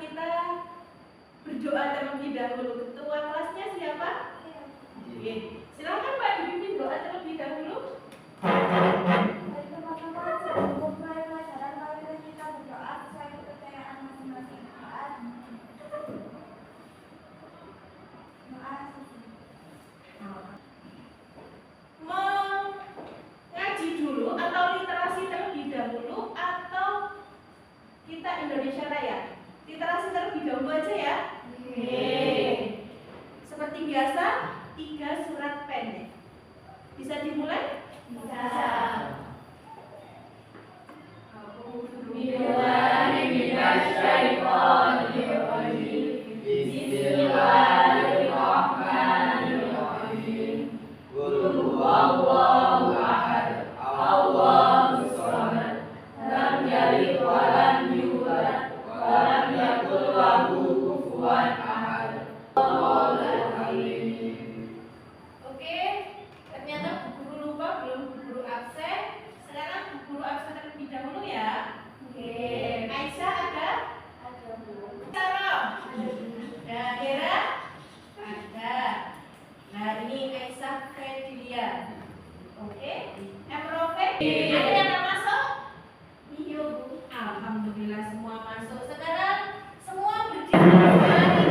kita berdoa terlebih dahulu. Ketua kelasnya siapa? Oke. Silakan Pak dipimpin doa terlebih dahulu. Mari teman-teman sebelum mulai pelajaran mari kita berdoa sesuai kepercayaan masing-masing. Mengaji dulu atau literasi terlebih dahulu atau kita Indonesia Raya? Literasi terlebih dahulu aja ya. Seperti biasa 3 surat pendek. Bisa dimulai? Bisa. Bismillahirrahmanirrahim. Qul huwallahu ahad, Allahus samad, lam yalid wa lam yulad wa lam yakul lahu kufuwan ahad. Allahul Halim. Oke, ternyata Bu Guru lupa, belum Bu Guru absen. Sekarang Bu Guru absen terlebih dahulu ya. Oke. Aisyah ada? Ada Bu. Sarah? Ada. Hera? Ada. Nah ini Aisyah Fredilia. Oke. Emrofe? Ada yang tak masuk? Iya Bu. Alhamdulillah semua masuk. Sekarang semua berdiri. Mari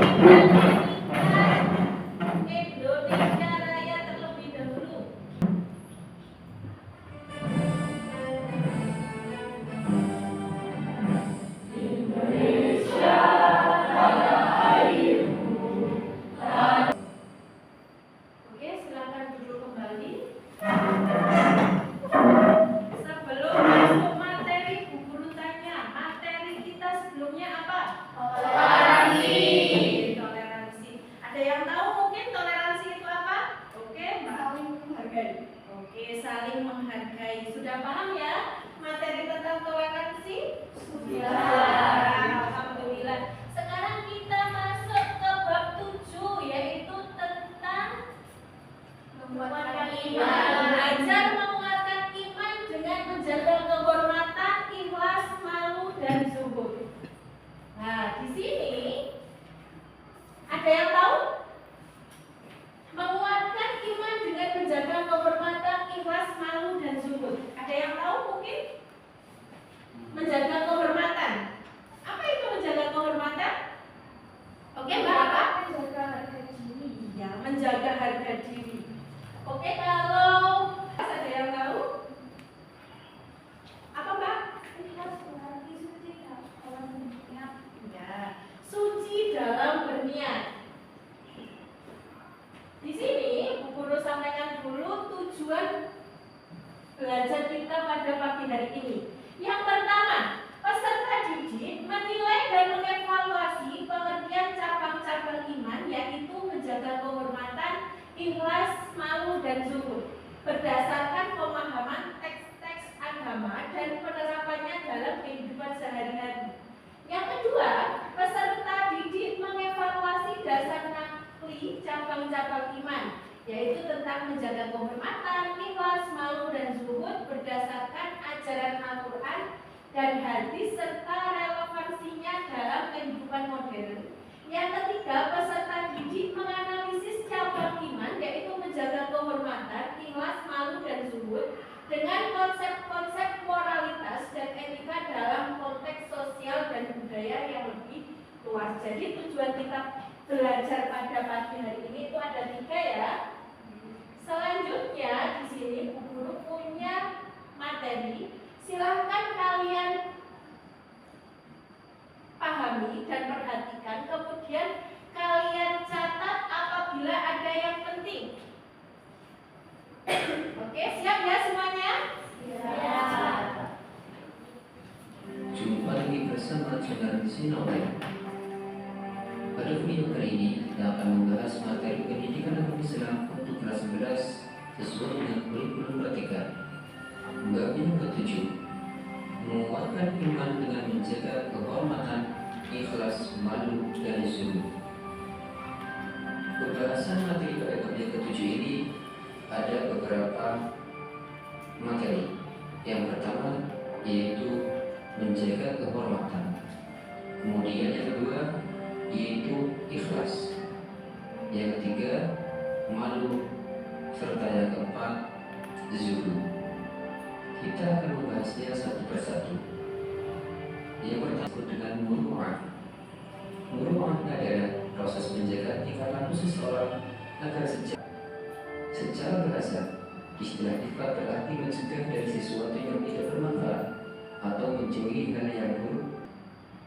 kita Indonesia Raya terlebih dahulu. Indonesia tanah airku. Oke, silakan duduk kembali. Sebelum masuk materi, Bu Guru tanya, materi kita sebelumnya apa? Toleransi. Toleransi. Ada yang tahu mungkin toleransi itu apa? Oke, Mbak. Saling menghargai. Oke, saling menghargai. Sudah paham ya materi tentang toleransi? Alhamdulillah. Sekarang kita masuk ke bab 7 yaitu tentang Menguatkan belajar menguatkan iman dengan menjaga kehormatan, ikhlas, malu dan zuhud. Nah, di sini ada yang tahu? Menguatkan iman dengan menjaga kehormatan, ikhlas, malu dan zuhud. Ada yang tahu mungkin? Menjaga kehormatan. Apa itu menjaga kehormatan? Oke, Mbak apa? Menjaga harga diri. Ya, menjaga harga diri. Oke, kalau ada yang tahu? Apa, Mbak? Ikhlas berarti suci dalam berniat. Ya, suci dalam berniat. Di sini Bu Guru sampaikan dulu tujuan belajar kita pada pagi hari ini. Yang pertama, peserta didik menilai dan mengevaluasi pengertian cabang-cabang iman yaitu menjaga kehormatan, ikhlas, malu dan zuhud berdasarkan pemahaman teks-teks agama dan penerapannya dalam kehidupan sehari-hari. Yang kedua, peserta didik mengevaluasi dasar nakli cabang-cabang iman yaitu tentang menjaga kehormatan, ikhlas, malu dan zuhud berdasarkan ajaran Al-Quran dan hadis serta relevansinya dalam kehidupan modern. Yang ketiga, peserta didik menganalisis cabang iman yaitu menjaga kehormatan, ikhlas, malu dan zuhud dengan konsep-konsep moralitas dan etika dalam konteks sosial dan budaya yang lebih luas. Jadi tujuan kita belajar pada pagi hari ini itu ada 3 ya. Selanjutnya di sini Bu Guru punya materi. Silahkan kalian pahami dan perhatikan. Kemudian kalian catat apabila ada yang penting. Oke, siap ya semuanya? Siap. Jumpa lagi bersama Saudara Sinawai. Pada video kali ini kita akan membahas materi pendidikan agama Islam untuk kelas 11 sesuai dengan kurikulum Merdeka. Bab yang ke-7, menguatkan iman dengan menjaga kehormatan, ikhlas, malu dan zuhud. Pembahasan materi pada bab yang ke-7 ini ada beberapa materi. Yang pertama yaitu menjaga kehormatan. Kemudian yang kedua ikhlas. Yang ketiga, malu. Serta yang keempat, zuhud. Kita akan membahasnya satu persatu. Yang pertama dengan muru'ah. Muru'ah adalah proses menjaga tingkah laku seseorang agar secara bahasa, istilah ifat berarti mencegah dari sesuatu yang tidak bermanfaat atau menjauhi hal yang buruk.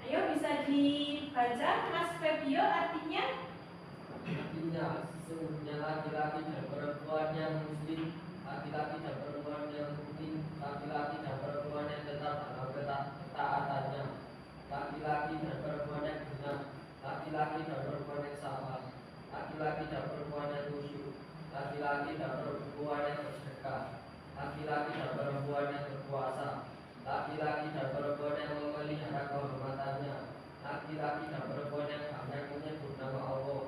Ayo bisa dibaca Mas Febio artinya? Artinya, sesungguhnya laki-laki dan perempuan yang muslim, laki-laki dan perempuan yang mukmin, laki-laki dan perempuan yang tetap dalam ketaatannya, laki-laki dan perempuan yang benar, laki-laki dan perempuan yang sabar, laki-laki dan perempuan yang khusyuk, laki-laki dan perempuan yang bersedekah, laki-laki dan perempuan yang berpuasa, laki-laki dan perempuan yang memelihara kehormatannya, laki-laki dan perempuan yang banyak menyebut nama Allah.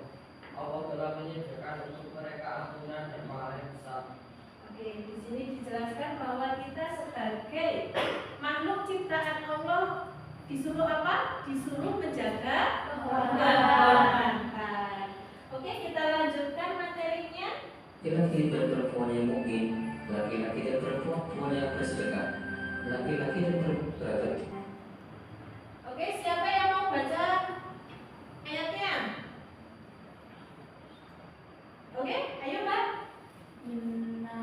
Allah telah menyediakan untuk mereka ampunan dan pahala yang besar. Oke, di sini dijelaskan bahwa kita sebagai makhluk ciptaan Allah disuruh apa? Disuruh menjaga kehormatan. Oke, kita lanjutkan materinya. Laki-laki dan perempuan yang mukmin, laki-laki dan perempuan yang bersedekah, laki-laki dan perempuan. Oke, siapa yang mau baca ayatnya? Oke, ayo Mbak. Inna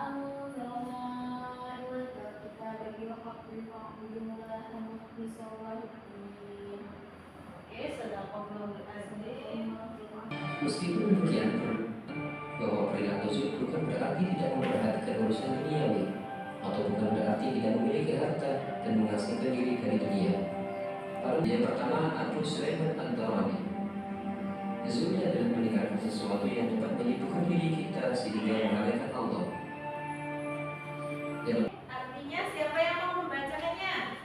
anzalna ilaika kitaba bil haqqi fa'budullaha mukhlishan lahu-d-din. Oke, sadaqallahul azim. Meskipun demikian, bahwa perilaku zuhud bukan berarti tidak memperhatikan urusan duniawi, atau bukan berarti tidak memiliki harta dan menghasilkan diri dari dunia. Yang pertama, Abu Sulaiman Ad-Darani. Zuhud adalah meninggalkan sesuatu yang dapat menyibukkan diri kita sehingga mengalihkan Allah. Artinya siapa yang mau membacakannya?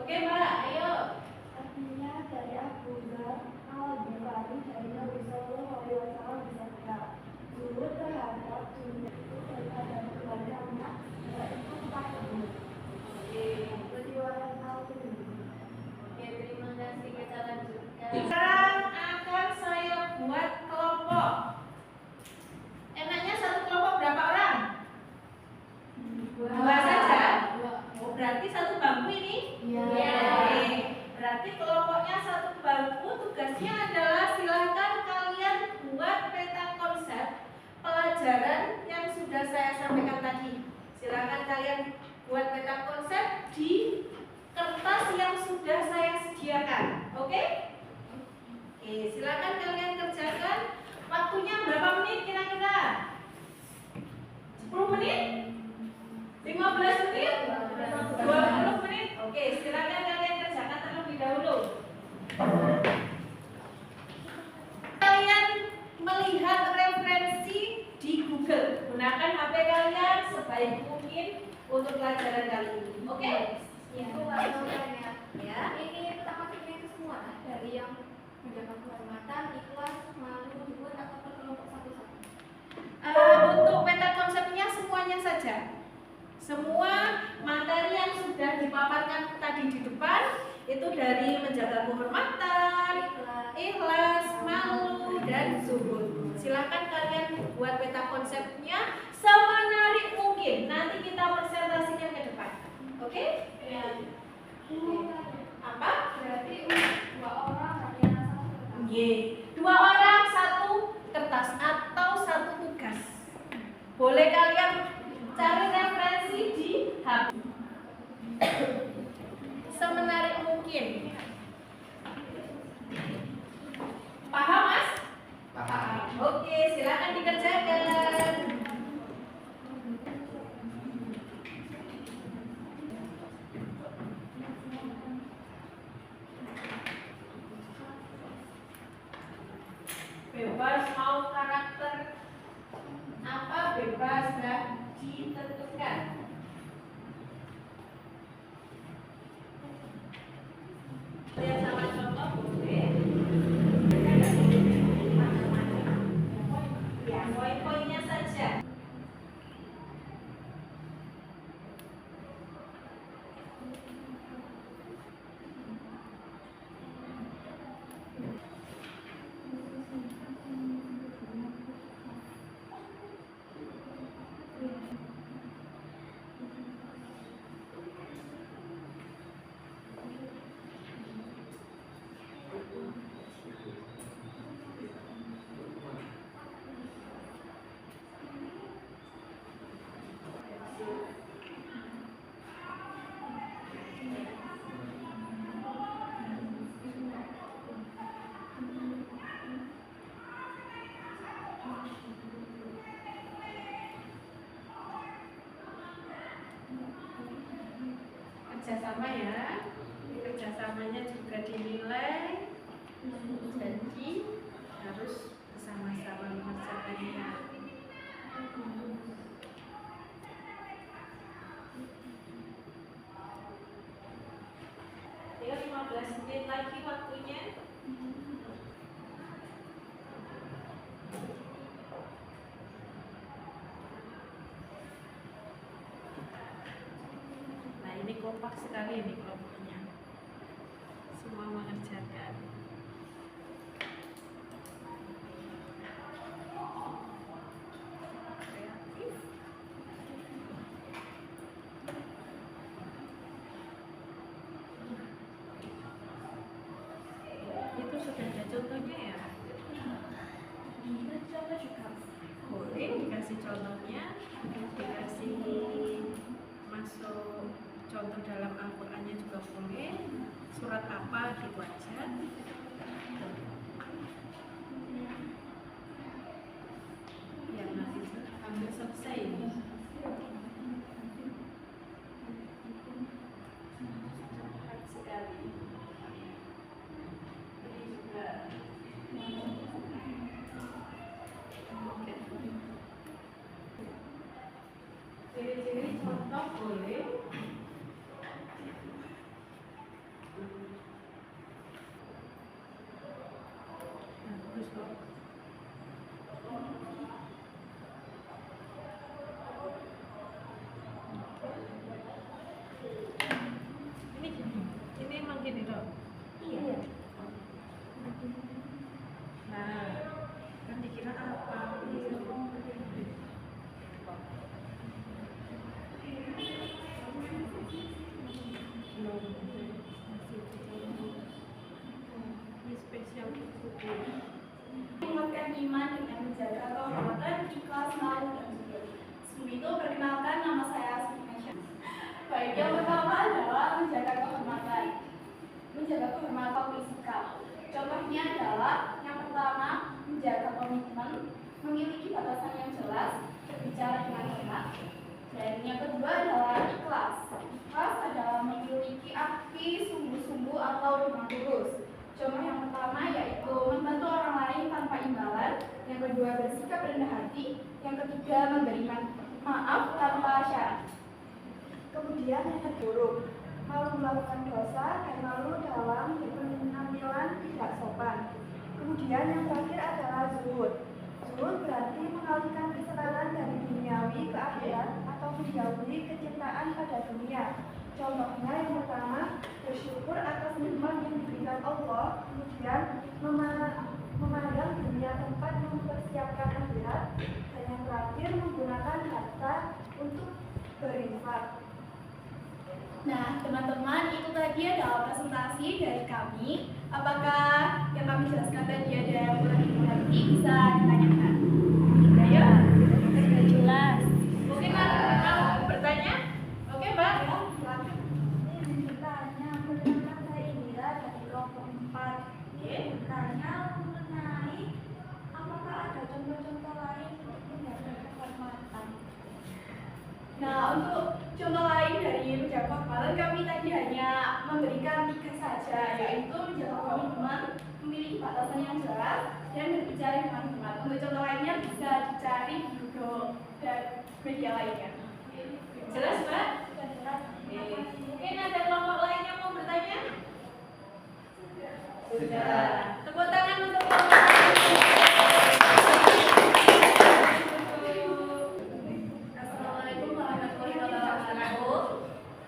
Oke Mbak, ayo. Artinya dari Abu Dzar Al-Ghifari dari Nabi Sallallahu Alaihi Wasallam bersabda, zuhud terhadap dunia itu daripada kepadanya yaitu takwa. Riwayat Al-Tirmidzi. Oke, terima kasih. Kita lanjutkan. Sekarang akan saya buat kelompok. Enaknya satu kelompok berapa orang? Dua saja. Oh, berarti satu bangku ini? Iya. Oke. Berarti kelompoknya satu bangku. Tugasnya adalah silakan kalian buat peta konsep pelajaran yang sudah saya sampaikan tadi. Silakan kalian buat peta konsep di kertas yang sudah saya sediakan. Oke? Oke, silakan kalian kerjakan. Waktunya berapa menit kira-kira? 10 menit? 15 menit? 20 menit? Oke, silakan kalian kerjakan terlebih dahulu. Kalian melihat referensi di Google. Gunakan HP kalian sebaik mungkin untuk pelajaran kali ini. Oke? Itu warna-warnanya. Ya. Ini pertama kali itu semua dari yang menjaga kehormatan, ikhlas, malu, zuhud atau kelompok satu-satu. Untuk peta konsepnya semuanya saja. Semua materi yang sudah dipaparkan tadi di depan itu dari menjaga kehormatan, ikhlas, malu, dan zuhud. Silakan kalian buat peta konsepnya semenarik mungkin. Nanti kita presentasikan ke depan. Oke? Ya. Apa? Berarti dua orang latihan satu kertas. Y. 2 orang satu kertas atau satu tugas. Boleh kalian cari referensi di HP. Semenarik mungkin. Paham, Mas? Paham. Oke, silakan dikerjakan. Bebas mau karakter apa bebas dan ditentukan. Lihat sama contoh boleh. Ya, poin-poinnya saja. kerjasama ya. Kerjasamanya juga dinilai, janji harus bersama-sama mengerjakannya. Tinggal 15 menit lagi waktunya. Nah, ini kompak sekali nih kelompoknya. Semua mengerjakan. Kreatif. Itu sudah ada contohnya ya? Contoh juga. Boleh dikasih contohnya, dikasih masuk contoh dalam Al-Qur'annya juga boleh. Surat apa gitu aja. Ya nanti hampir selesai ini. Cepat sekali. Ini juga. Oke. Ciri-ciri contoh boleh. Bagus kok. Ini emang gini dong. Iya. Nah, kan dikira apa? Belum. Ini spesial untuk Menguatkan iman dengan menjaga kehormatan, ikhlas, malu, dan jujur. Sebelum itu perkenalkan, nama saya Asmi. Baik, yang pertama adalah menjaga kehormatan. Menjaga kehormatan fisikal. Contohnya adalah yang pertama menjaga komitmen, memiliki batasan yang jelas, berbicara dengan hormat. Dan yang kedua adalah ikhlas. Ikhlas adalah memiliki api sungguh-sungguh atau dengan tulus. Contoh yang pertama yaitu membantu orang lain tanpa imbalan. Yang kedua bersikap rendah hati. Yang ketiga memberi maaf tanpa syarat. Kemudian yang buruk, malu melakukan dosa dan malu dalam berpenampilan tidak sopan. Kemudian yang terakhir adalah zuhud. Zuhud berarti mengalihkan kesenangan dari duniawi ke akhirat atau menjauhi kecintaan pada dunia. Contohnya yang pertama, bersyukur atas nikmat yang diberikan Allah, kemudian memandang dunia tempat mempersiapkan akhirat, dan yang terakhir menggunakan harta untuk berinfak. Nah, teman-teman, itu tadi adalah presentasi dari kami. Apakah yang kami jelaskan tadi ada yang kurang dimengerti? Bisa ditanyakan. Ayo, sudah jelas. Mungkin mau bertanya? Oke, Mbak. Ya, silakan. Ini bertanya, perkenalkan saya Indira dari kelompok 4. Oke. Bertanya mengenai apakah ada contoh-contoh lain untuk menjaga kehormatan. Nah, untuk contoh lain dari menjaga kehormatan kami tadi hanya memberikan 3 saja, yaitu menjaga komitmen, memiliki batasan yang jelas, dan berbicara dengan hormat. Untuk contoh lainnya bisa dicari di Google dan media lainnya. Jelas, Mbak? Sudah jelas. Oke. Mungkin ada kelompok lain yang mau bertanya? Sudah. Tepuk tangan untuk kelompok lain. Assalamualaikum warahmatullahi wabarakatuh.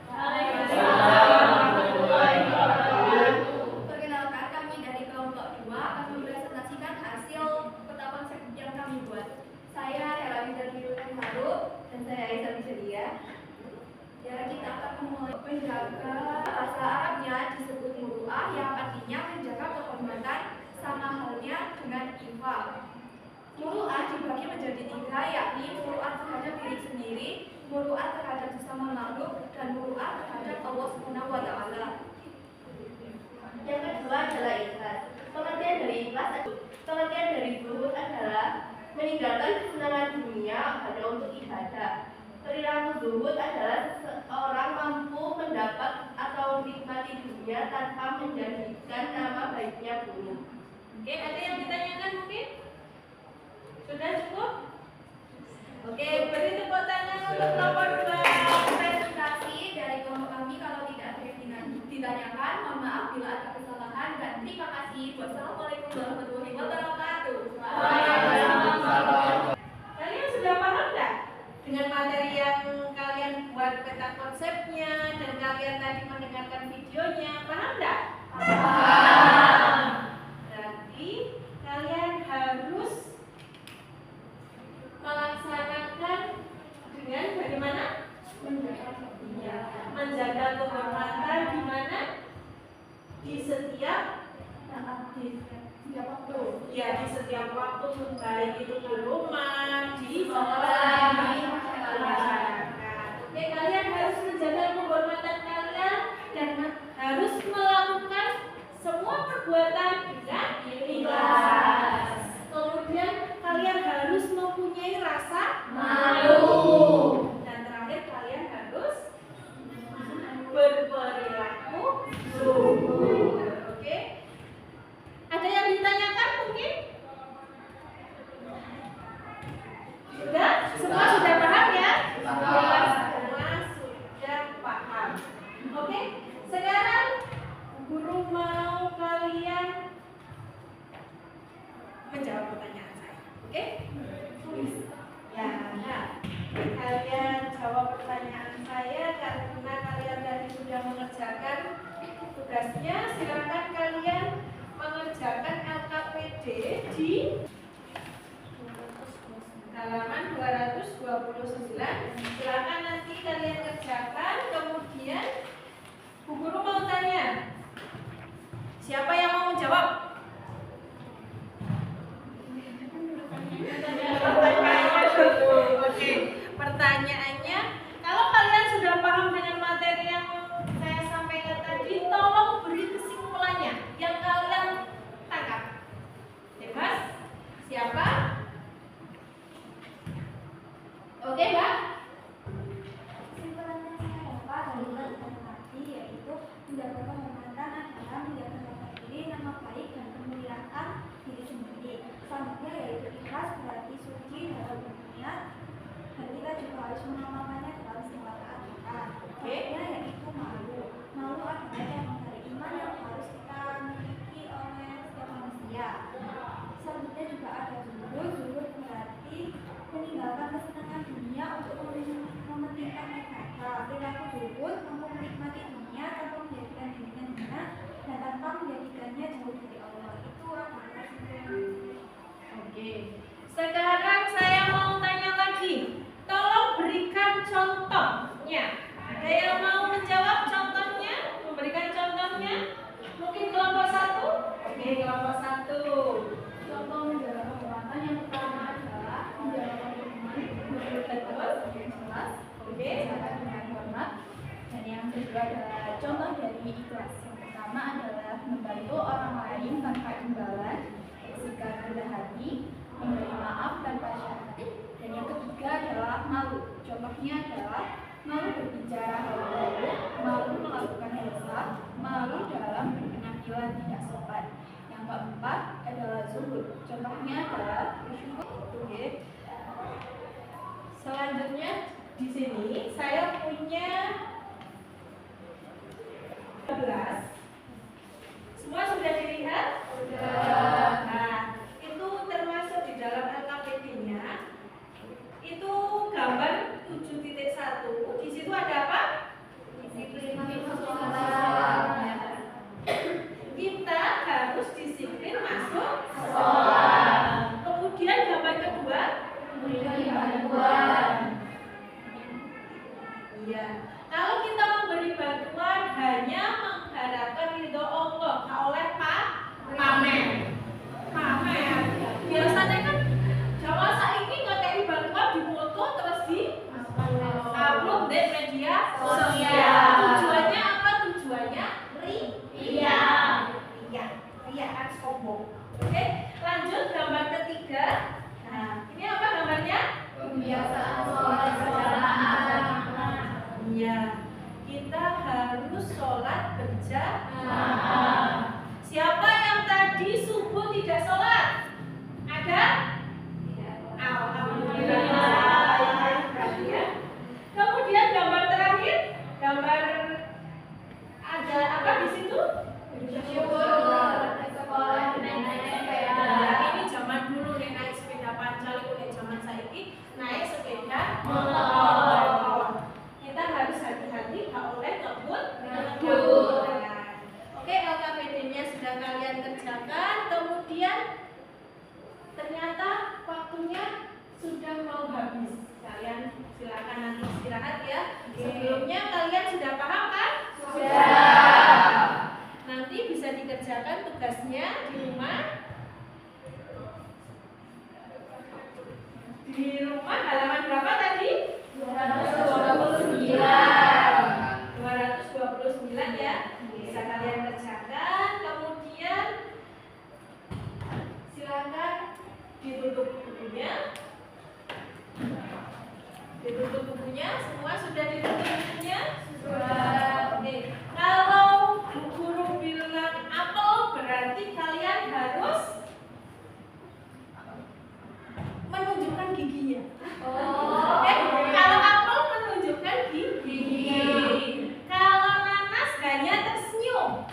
Waalaikumsalam warahmatullahi wabarakatuh. Perkenalkan, kami dari kelompok 2 akan mempresentasikan hasil ketetapan yang kami buat. Saya Hera Widya Haru dan saya Aisyah Wijadia. Ya, kita akan memulai menjaga bahasa Arabnya disebut muru'ah yang artinya menjaga kehormatan, sama halnya dengan infak. Muru'ah dibagi menjadi 3, yakni muru'ah terhadap diri sendiri, muru'ah terhadap sesama makhluk, dan muru'ah terhadap Allah Subhanahu wa Ta'ala. Yang kedua adalah ikhlas. Pengertian dari zuhud adalah meninggalkan kesenangan dunia hanya untuk ibadah. Perilaku zuhud adalah seorang mampu mendapat dulu. Oke, ada yang ditanyakan mungkin? Sudah cukup? Oke, beri tepuk tangan untuk nomor 2. Presentasi dari kelompok kami. Kalau tidak ada yang ditanyakan, mohon maaf bila ada kesalahan, dan terima kasih. Wassalamualaikum warahmatullahi wabarakatuh. Kalian sudah paham nggak dengan materi yang kalian buat peta konsepnya dan kalian tadi mendengarkan videonya? Paham nggak? Paham. Berarti kalian harus melaksanakan dengan bagaimana? Menjaga kehormatan di mana? Di setiap waktu. Ya, di setiap waktu, baik itu di rumah, di sekolah, di masyarakat. Oke, kalian harus menjaga kehormatan kalian dan harus melakukan semua perbuatan dengan ikhlas. Kemudian kalian harus mempunyai rasa malu. Dan terakhir kalian harus berperilaku syukur. Oke? Ada yang ditanyakan mungkin? Sudah? Semua sudah paham ya? Semua sudah paham. Oke? Sekarang guru mau kalian menjawab pertanyaan saya. Oke? Ya, nah, kalian jawab pertanyaan saya karena kalian tadi sudah mengerjakan tugasnya. Silakan kalian mengerjakan LKPD di halaman 229. Silakan nanti kalian kerjakan. Kemudian Bu Guru mau tanya, siapa yang mau menjawab? Oke, pertanyaannya, kalau kalian sudah paham dengan materi yang saya sampaikan tadi, tolong beri kesimpulannya yang kalian tangkap. Bebas? Siapa? Oke, Mbak? Kesimpulannya saya dapat dari pelajaran tadi, yaitu menjaga kehormatan adalah menjaga harga diri, nama baik, dan kemuliaan diri sendiri. Selanjutnya yaitu ikhlas, berarti suci dalam berniat, dan kita juga harus mengamalkannya dalam segala keadaan. Selanjutnya yaitu malu. Malu adalah cabang dari iman yang harus kita miliki oleh setiap manusia. Selanjutnya juga ada zuhud. Zuhud berarti meninggalkan kesenangan dunia untuk mementingkan ibadah. Perilaku zuhud mampu menikmati dunia tanpa menjadikan dirinya hina dan tanpa menjadikannya jauh dari Allah. Itu adalah kesimpulan. Oke. Sekarang saya mau tanya lagi. Tolong berikan contohnya. Ada yang mau menjawab contohnya? Memberikan contohnya? Mungkin kelompok 1? Oke, kelompok 1. Contoh menjaga kehormatan yang pertama adalah menjaga komitmen bertegas yang jelas, Oke. jaga dengan hormat, dan yang kedua adalah contoh dari ikhlas. Yang pertama adalah membantu orang lain tanpa imbalan, bersikap rendah hati, memberi maaf tanpa syarat, dan yang ketiga adalah malu. Contohnya adalah malu berbicara hal baru, malu melakukan dosa, malu dalam berpenampilan tidak sopan. Yang keempat adalah zuhud. Contohnya adalah bersyukur. Oke. Selanjutnya di sini saya punya 12. Semua sudah dilihat? Sudah. Nah, itu termasuk di dalam LKPD-nya. Itu gambar 7.1. Di situ ada apa? Disiplin Kita harus disiplin masuk sekolah. Kemudian gambar kedua, iya. Kalau kita memberi bantuan hanya mengharapkan ridho Allah, tak oleh pamer. Biasanya kan Jawa saiki ngekei bantuan di foto terus di upload di media sosial. Tujuannya apa? Tujuannya ria kan sombong. Oke, lanjut gambar ketiga. Nah, ini apa gambarnya? Kebiasaan sholat berjamaah. Iya, kita harus sholat berjamaah. Siapa yang tadi kalian kerjakan, kemudian ternyata waktunya sudah mau habis. Kalian silakan nanti istirahat ya. Sebelumnya kalian sudah paham kan? Sudah. Nanti bisa dikerjakan tugasnya di rumah. Di rumah halaman berapa tadi? 229. 229 ya. Bisa kalian kerjakan. Kemudian silakan ditutup bukunya. Ditutup bukunya. Semua sudah ditutup bukunya? Sudah. Oke. Kalau guru bilang apel, berarti kalian harus menunjukkan giginya. Oh. Kalau apel menunjukkan gigi. Kalau nanas hanya tersenyum.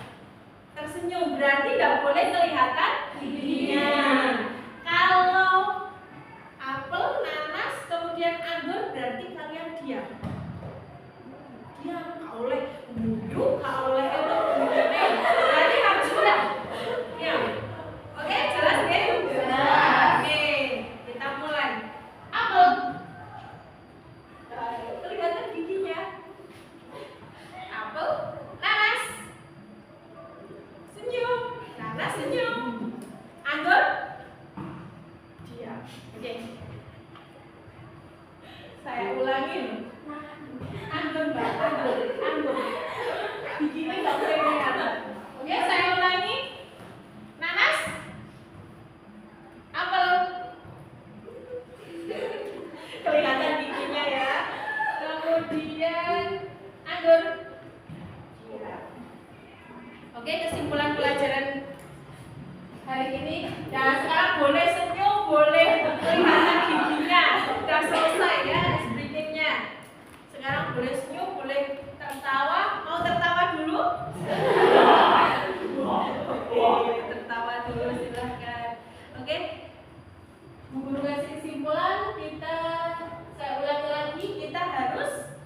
Tersenyum berarti nggak boleh kelihatan giginya. Kalau apel, nanas, kemudian anggur berarti kalian diam. Diam, nggak boleh duduk, nggak boleh itu. Berarti harus sudah. Diam. Oke, jelas ya? Jelas. Oke, kita mulai. Apel. Kelihatan giginya. Apel, nanas. Senyum. Nanas senyum. Anggur. Diam. Oke. Saya ulangi loh. Anggur, Mbak. Anggur. Giginya nggak boleh kelihatan. Oke, saya ulangi. Nanas. Apel. Kelihatan giginya ya. Kemudian anggur. Oke, kesimpulan pelajaran hari ini. Dan sekarang boleh senyum, boleh kelihatan giginya. Sudah selesai ya speakingnya. Sekarang boleh senyum, boleh tertawa. Mau tertawa dulu? Oke, tertawa dulu silahkan. Oke. Bu Guru kasih kesimpulan, saya ulangi lagi, kita harus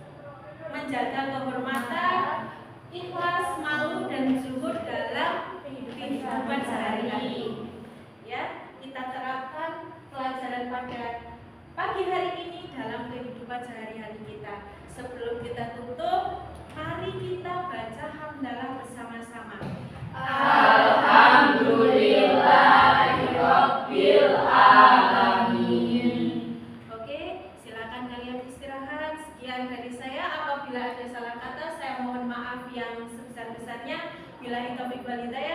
menjaga kehormatan, ikhlas, malu, dan zuhud dalam kehidupan sehari-hari. Ya, kita terapkan pelajaran pada pagi hari ini dalam kehidupan sehari-hari kita. Sebelum kita tutup, mari kita baca hamdalah bersama-sama. Alhamdulillahirabbil alamin. Oke, silakan kalian istirahat. Sekian dari saya. Apabila ada salah kata, saya mohon maaf yang sebesar-besarnya. Billahi taufiq wal hidayah.